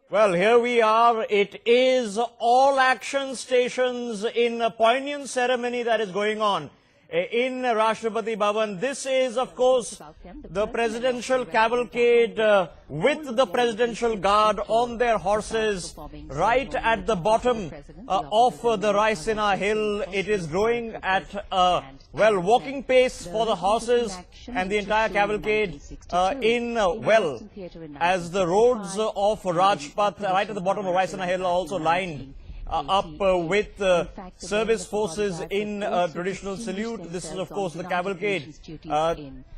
Well, here we are. It is all action stations in a poignant ceremony that is going on in Rashtrapati Bhavan. This is, of course, the presidential cavalcade with the presidential guard on their horses right at the bottom of the Raisina hill. It is growing at walking pace for the horses and the entire cavalcade as the roads of Rajpath right at the bottom of Raisina hill are also lined up with service forces in traditional salute. This is, of course, the cavalcade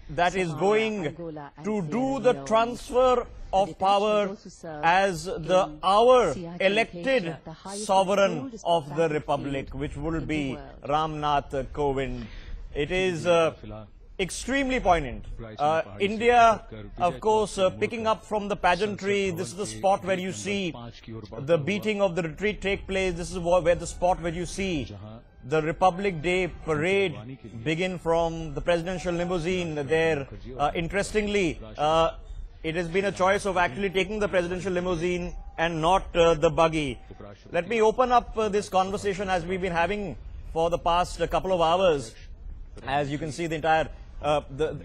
that is going to do the transfer of power as our elected sovereign of the Republic, which will be Ram Nath Kovind. It is extremely poignant. India, of course, picking up from the pageantry. This is the spot where you see the beating of the retreat take place. This is where the spot where you see the Republic Day parade begin from the presidential limousine there. Interestingly, it has been a choice of actually taking the presidential limousine and not the buggy. Let me open up this conversation as we've been having for the past couple of hours. As you can see, the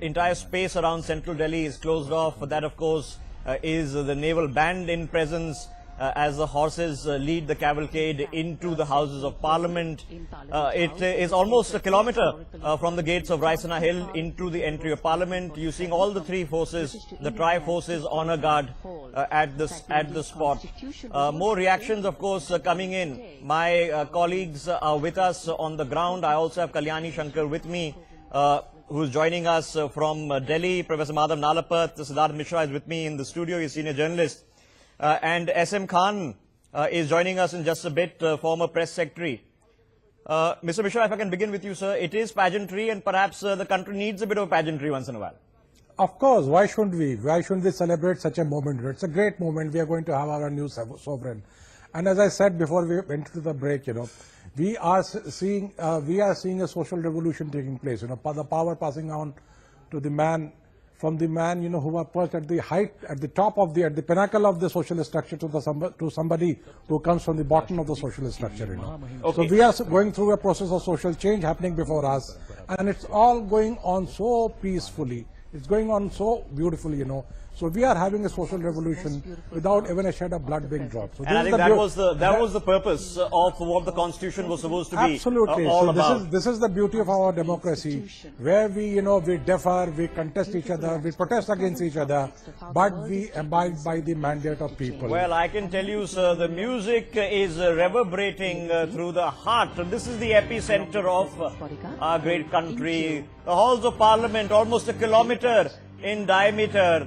entire space around central Delhi is closed off. That, of course, is the naval band in presence as the horses lead the cavalcade into the Houses of Parliament. It is almost a kilometre from the gates of Raisina Hill into the entry of Parliament. You're seeing all the three forces, the tri-forces, honour guard at the spot. More reactions, of course, coming in. My colleagues are with us on the ground. I also have Kalyani Shankar with me, who's joining us from Delhi. Professor Madhav Nalapat, Siddharth Mishra is with me in the studio. He's a senior journalist. And SM Khan is joining us in just a bit, former press secretary. Mr. Mishra, if I can begin with you, sir. It is pageantry, and perhaps the country needs a bit of pageantry once in a while. Of course. Why shouldn't we? Why shouldn't we celebrate such a moment? It's a great moment. We are going to have our new sovereign. And as I said before we went to the break, we are seeing a social revolution taking place. The power passing on to the man, from the man who was perched at the height, at the top of at the pinnacle of the social structure to somebody who comes from the bottom of the social structure. Okay. So we are going through a process of social change happening before us, and it's all going on so peacefully. It's going on so beautifully, So we are having a social revolution without even a shred of blood being dropped. So and I think that was the purpose of what the Constitution was supposed to be. Absolutely. All so about. This is the beauty of our democracy, where we differ, we contest each other, we protest against each other, but we abide by the mandate of people. Well, I can tell you, sir, the music is reverberating through the heart. This is the epicenter of our great country. The halls of Parliament, almost a kilometre in diameter.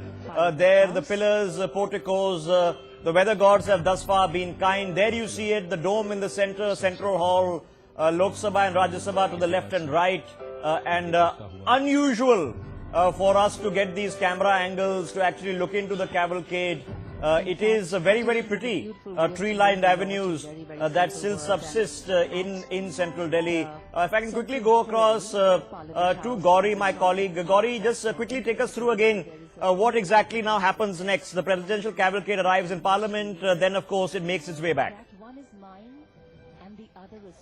There, the pillars, porticos, the weather gods have thus far been kind. There you see it, the dome in the center, central hall, Lok Sabha and Rajya Sabha to the left and right. And unusual for us to get these camera angles to actually look into the cavalcade. It is very, very pretty tree-lined avenues that still subsist in central Delhi. If I can quickly go across to Gauri, my colleague. Gauri, just quickly take us through again what exactly now happens next. The presidential cavalcade arrives in Parliament, then of course it makes its way back.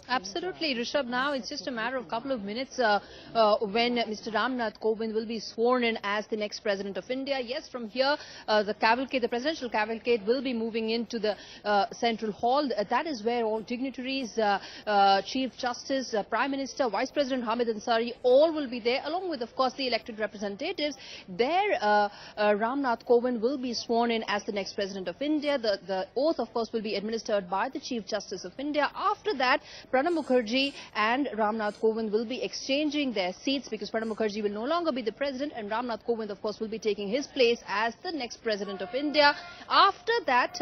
Absolutely, Rishabh. Now it's just a matter of a couple of minutes when Mr. Ram Nath Kovind will be sworn in as the next President of India. Yes, from here, the presidential cavalcade will be moving into the Central Hall. That is where all dignitaries, Chief Justice, Prime Minister, Vice President Hamid Ansari, all will be there, along with, of course, the elected representatives. There, Ram Nath Kovind will be sworn in as the next President of India. The oath, of course, will be administered by the Chief Justice of India. After that, Pranab Mukherjee and Ram Nath Kovind will be exchanging their seats, because Pranab Mukherjee will no longer be the president, and Ram Nath Kovind, of course, will be taking his place as the next president of India. After that,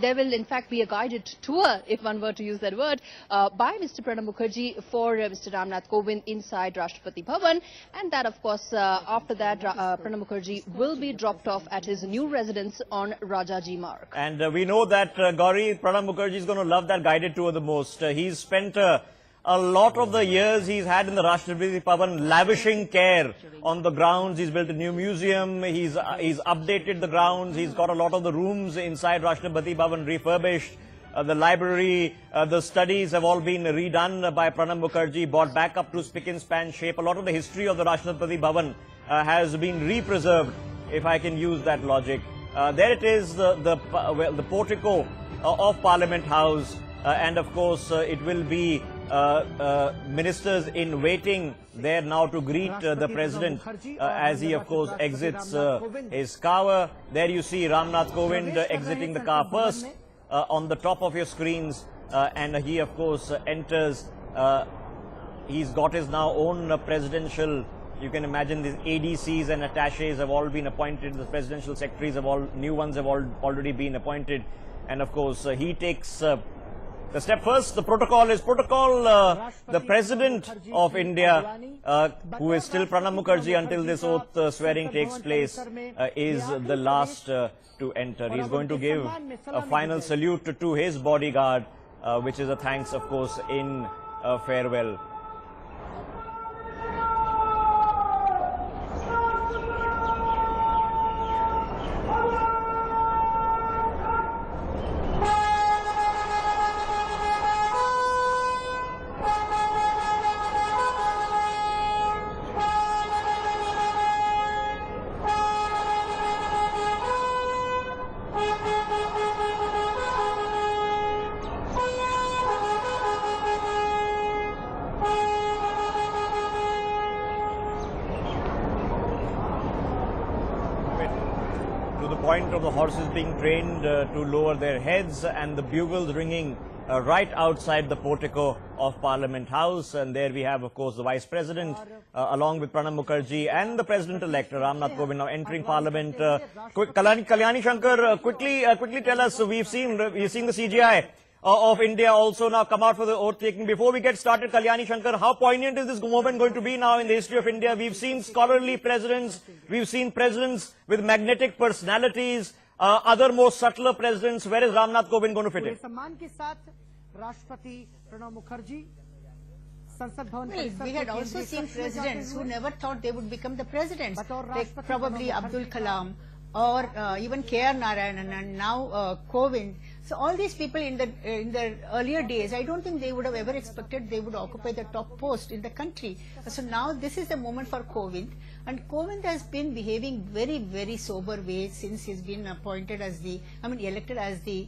there will in fact be a guided tour, if one were to use that word, by Mr. Pranab Mukherjee for Mr. Ram Nath Kovind inside Rashtrapati Bhavan, and that, of course, after that, Pranab Mukherjee will be dropped off at his new residence on Rajaji Marg. And we know that Gauri, Pranab Mukherjee is going to love that guided tour the most. He's spent a lot of the years he's had in the Rashtrapati Bhavan, lavishing care on the grounds. He's built a new museum, he's updated the grounds, he's got a lot of the rooms inside Rashtrapati Bhavan refurbished. The library, the studies have all been redone by Pranab Mukherjee, brought back up to spick and span shape. A lot of the history of the Rashtrapati Bhavan has been re-preserved, if I can use that logic. There it is, the portico of Parliament House, and of course it will be ministers in waiting there now to greet the President as he of course exits his car. There you see Ram Nath Kovind exiting the car first on the top of your screens, and he of course enters. He's got his now own presidential, you can imagine these ADCs and attaches have all been appointed, the presidential secretaries have all, new ones have already been appointed, and of course he takes the step first. The protocol is the President of India, who is still Pranab Mukherjee until this oath swearing takes place, is the last to enter. He is going to give a final salute to his bodyguard, which is a thanks, of course, in farewell. To the point of the horses being trained to lower their heads and the bugles ringing right outside the portico of Parliament House. And there we have, of course, the Vice President along with Pranab Mukherjee and the President-elect Ram Nath Kovind now entering Parliament. Kalyani Shankar, quickly tell us, we've seen the CGI of India also now come out for the oath taking. Before we get started, Kalyani Shankar, how poignant is this moment going to be now in the history of India? We've seen scholarly presidents, we've seen presidents with magnetic personalities, other more subtler presidents. Where is Ram Nath Kovind going to fit in? Well, we had also seen presidents who never thought they would become the presidents, like probably Abdul Kalam or even K.R. Narayanan and now Kovind. So all these people in the earlier days, I don't think they would have ever expected they would occupy the top post in the country. So now this is the moment for Kovind, and Kovind has been behaving very sober way since he's been appointed as elected as the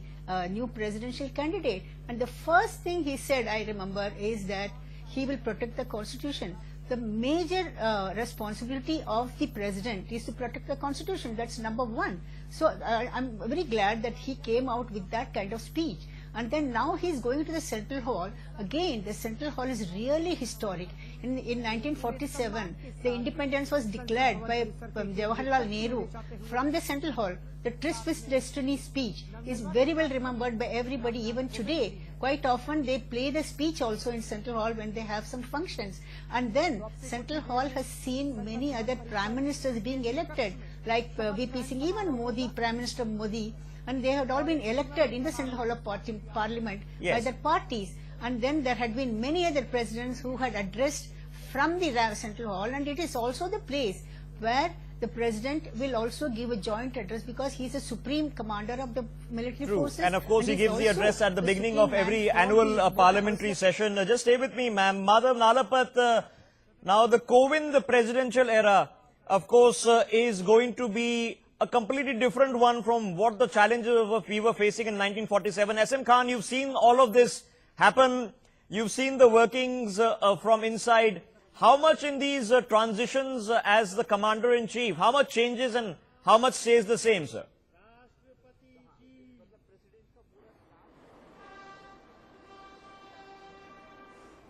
new presidential candidate. And the first thing he said, I remember, is that he will protect the constitution. The major responsibility of the president is to protect the constitution. That's number one. So I'm very glad that he came out with that kind of speech. And then now he's going to the Central Hall. Again, the Central Hall is really historic. In 1947, the independence was declared by Jawaharlal Nehru from the Central Hall. The Tryst with Destiny speech is very well remembered by everybody even today. Quite often they play the speech also in Central Hall when they have some functions. And then Central Hall has seen many other prime ministers being elected, like VP Singh, even Modi, Prime Minister Modi, and they had all been elected in the Central Hall of Parliament by their parties. And then there had been many other presidents who had addressed from the Central Hall, and it is also the place where the president will also give a joint address because he is the supreme commander of the military forces. And of course he gives the address at the beginning of every annual parliamentary session. Just stay with me, ma'am. Madhav Nalapat, now the Kovind, the presidential era, of course, is going to be a completely different one from what the challenges we were facing in 1947. SM Khan, you've seen all of this happen. You've seen the workings from inside. How much in these transitions as the commander-in-chief, how much changes and how much stays the same, sir?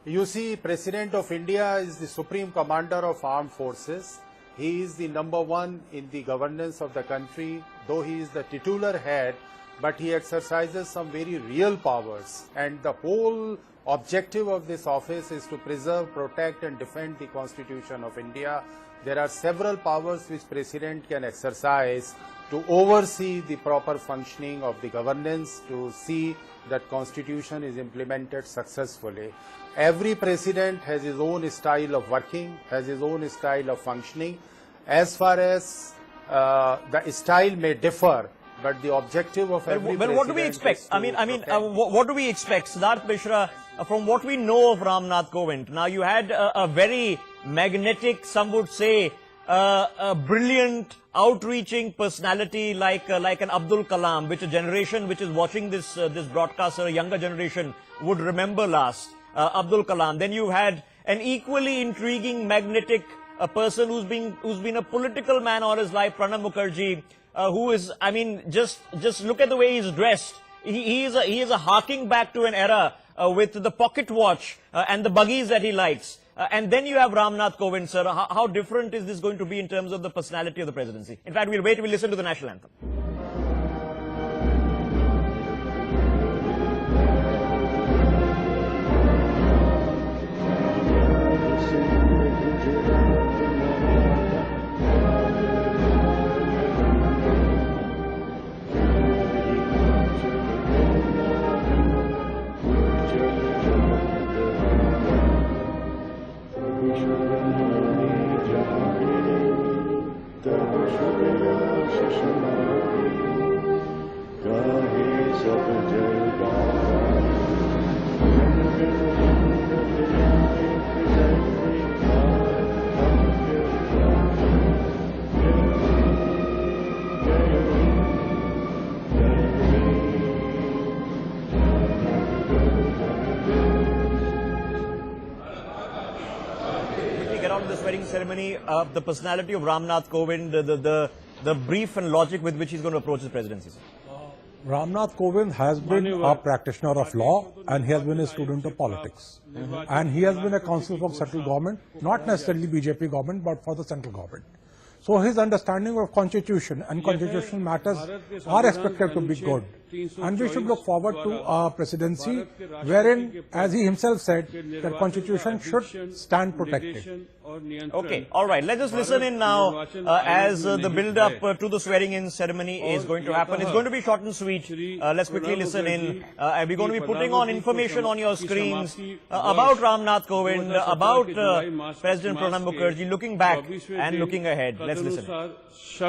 You see, President of India is the Supreme Commander of Armed Forces. He is the #1 in the governance of the country, though he is the titular head, but he exercises some very real powers. And the whole objective of this office is to preserve, protect and defend the Constitution of India. there are several powers which President can exercise to oversee the proper functioning of the governance, to see that Constitution is implemented successfully. Every President has his own style of working, has his own style of functioning. As far as the style may differ, but the objective of every Well, what do we expect? What do we expect? Siddharth Mishra, from what we know of Ram Nath Kovind, now you had a very magnetic, some would say, a brilliant, outreaching personality like an Abdul Kalam, which a generation which is watching this broadcast, a younger generation, would remember last. Abdul Kalam. Then you had an equally intriguing, magnetic person who's been a political man all his life, Pranab Mukherjee, who is, just look at the way he's dressed. He is a harking back to an era with the pocket watch and the buggies that he likes. And then you have Ram Nath Kovind, sir. How different is this going to be in terms of the personality of the presidency? In fact, we'll listen to the national anthem. Get on to this wedding ceremony, the personality of Ram Nath Kovind, the brief and logic with which he's going to approach the presidency. Ram Nath Kovind has been a practitioner of law and he has been a student of politics. And he has been a counsellor for central government, not necessarily BJP government, but for the central government. So his understanding of constitution and constitutional matters are expected to be good. And we should look forward to a presidency wherein, as he himself said, that constitution should stand protected. Okay, all right. Let's just listen in now as the build-up to the swearing-in ceremony is going to happen. It's going to be short and sweet. Let's quickly listen in. We're going to be putting on information on your screens about Ram Nath Kovind, about President Pranab Mukherjee, looking back and looking ahead. Let's listen.